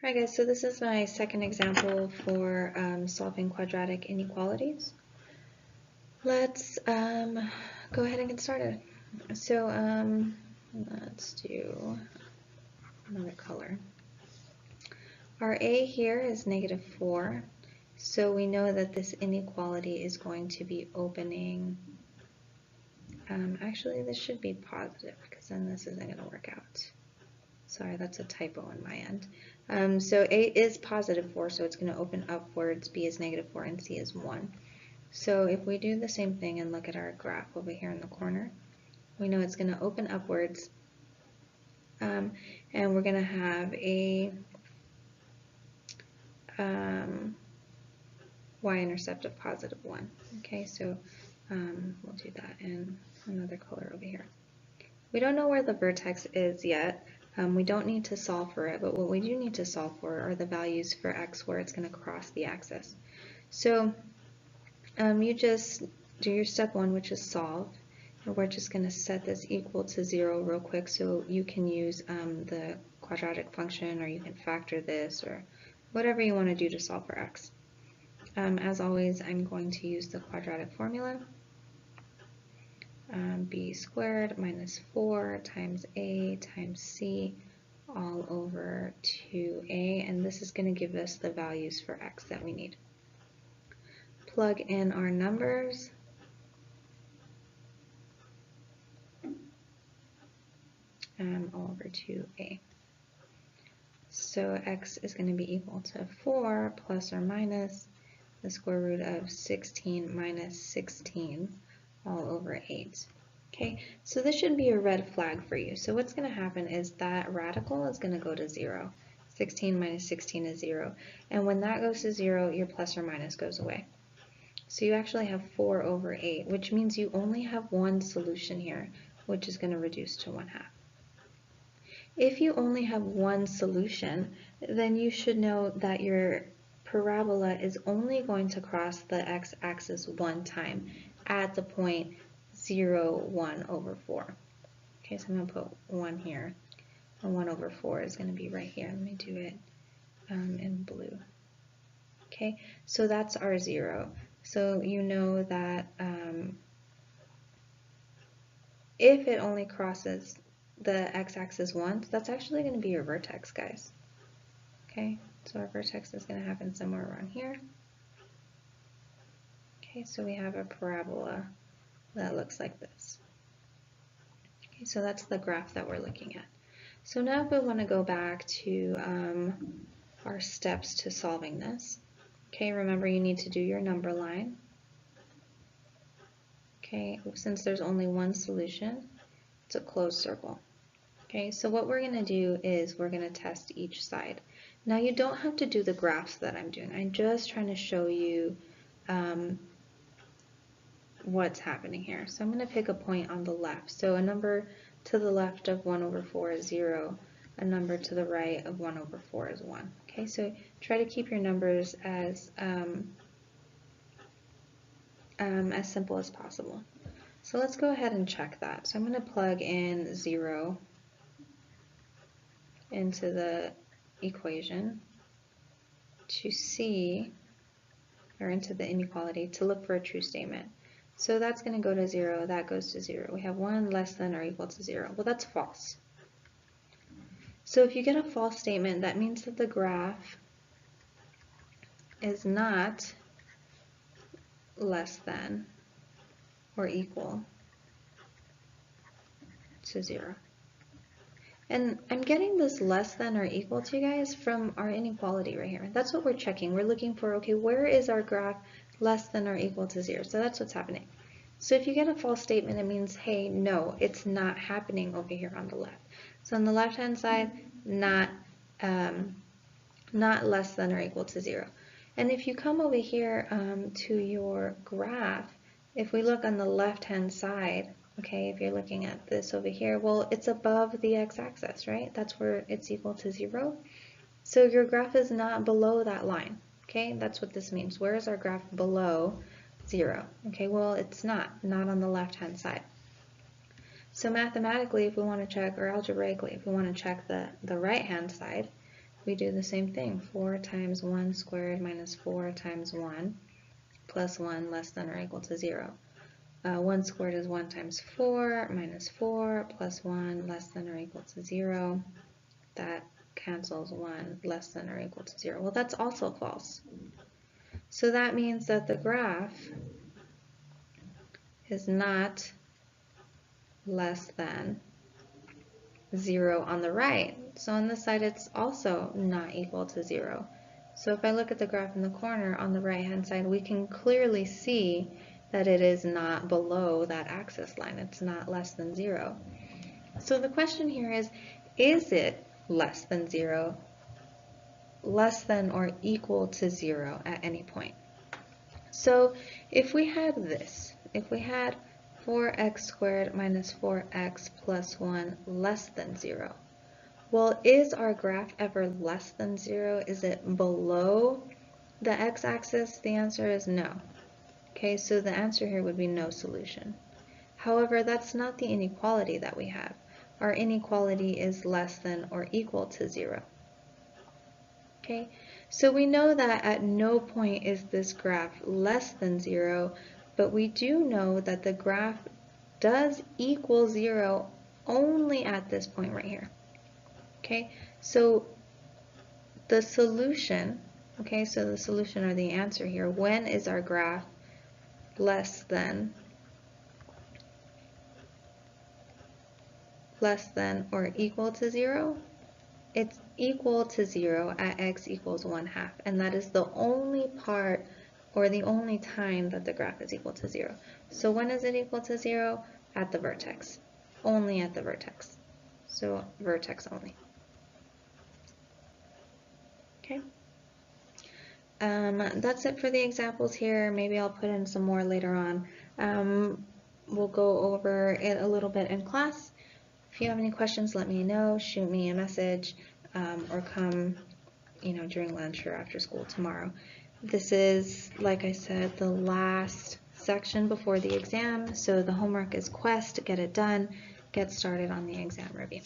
Alright guys, so this is my second example for solving quadratic inequalities. Let's go ahead and get started. So let's do another color. Our A here is -4, so we know that this inequality is going to be opening, actually this should be positive because then this isn't going to work out. Sorry, that's a typo on my end. So A is +4, so it's going to open upwards, B is -4, and C is 1. So if we do the same thing and look at our graph over here in the corner, we know it's going to open upwards, and we're going to have a y-intercept of +1. Okay, so we'll do that in another color over here. We don't know where the vertex is yet. We don't need to solve for it, but what we do need to solve for are the values for x where it's going to cross the axis. So you just do your step 1, which is solve, and we're just going to set this equal to 0 real quick so you can use the quadratic function, or you can factor this, or whatever you want to do to solve for x. As always, I'm going to use the quadratic formula. B squared minus 4 times A times C all over 2A, and this is going to give us the values for x that we need. Plug in our numbers. All over 2A. So x is going to be equal to 4 plus or minus the square root of 16 minus 16 all over 8. Okay, so this should be a red flag for you. So what's going to happen is that radical is going to go to 0. 16 minus 16 is 0. And when that goes to 0, your plus or minus goes away. So you actually have 4 over 8, which means you only have one solution here, which is going to reduce to 1/2. If you only have one solution, then you should know that your parabola is only going to cross the x-axis one time at the point 0, 1 over 4. Okay, so I'm going to put 1 here, and 1 over 4 is going to be right here. Let me do it in blue. Okay, so that's our 0. So you know that if it only crosses the x-axis once, that's actually going to be your vertex, guys. Okay, so our vertex is going to happen somewhere around here. Okay, so we have a parabola that looks like this. Okay, so that's the graph that we're looking at. So now if we want to go back to our steps to solving this, okay, remember you need to do your number line. Okay, since there's only one solution, it's a closed circle. Okay, so what we're going to do is we're going to test each side. Now you don't have to do the graphs that I'm doing. I'm just trying to show you what's happening here. So I'm going to pick a point on the left. So a number to the left of 1 over 4 is 0. A number to the right of 1 over 4 is 1. Okay, so try to keep your numbers as simple as possible. So let's go ahead and check that. So I'm going to plug in 0 into the equation to see, or into the inequality, to look for a true statement. So that's going to go to 0, that goes to 0. We have 1 less than or equal to 0. Well, that's false. So if you get a false statement, that means that the graph is not less than or equal to 0. And I'm getting this less than or equal to, guys, from our inequality right here. That's what we're checking. We're looking for, okay, where is our graph less than or equal to 0? So that's what's happening. So if you get a false statement, it means, hey, no, it's not happening over here on the left. So on the left-hand side, not less than or equal to 0. And if you come over here to your graph, if we look on the left-hand side, okay, if you're looking at this over here, well, it's above the x-axis, right? That's where it's equal to 0. So your graph is not below that line, okay? That's what this means. Where is our graph below 0? Okay, well, it's not on the left-hand side. So mathematically, if we want to check, or algebraically, if we want to check the right-hand side, we do the same thing. 4 times 1 squared minus 4 times 1 plus 1 less than or equal to 0. 1 squared is 1 times 4 minus 4 plus 1 less than or equal to 0. That cancels 1 less than or equal to 0. Well, that's also false. So that means that the graph is not less than 0 on the right. So on this side, it's also not equal to 0. So if I look at the graph in the corner on the right-hand side, we can clearly see that it is not below that axis line. It's not less than 0. So the question here is it less than 0, less than or equal to 0 at any point? So if we had this, if we had 4x squared minus 4x plus 1 less than 0, well, is our graph ever less than 0? Is it below the x-axis? The answer is no. Okay, so the answer here would be no solution. However, that's not the inequality that we have. Our inequality is less than or equal to 0. Okay, so we know that at no point is this graph less than 0, but we do know that the graph does equal 0 only at this point right here. Okay, so the solution, okay, so the solution or the answer here, when is our graph less than or equal to 0? It's equal to 0 at x equals 1/2, and that is the only part or the only time that the graph is equal to 0. So when is it equal to 0? At the vertex, only at the vertex. So vertex only. Okay. That's it for the examples here. Maybe I'll put in some more later on. We'll go over it a little bit in class. If you have any questions, let me know. Shoot me a message or come, during lunch or after school tomorrow. This is, like I said, the last section before the exam. So the homework is quest, get it done, get started on the exam review.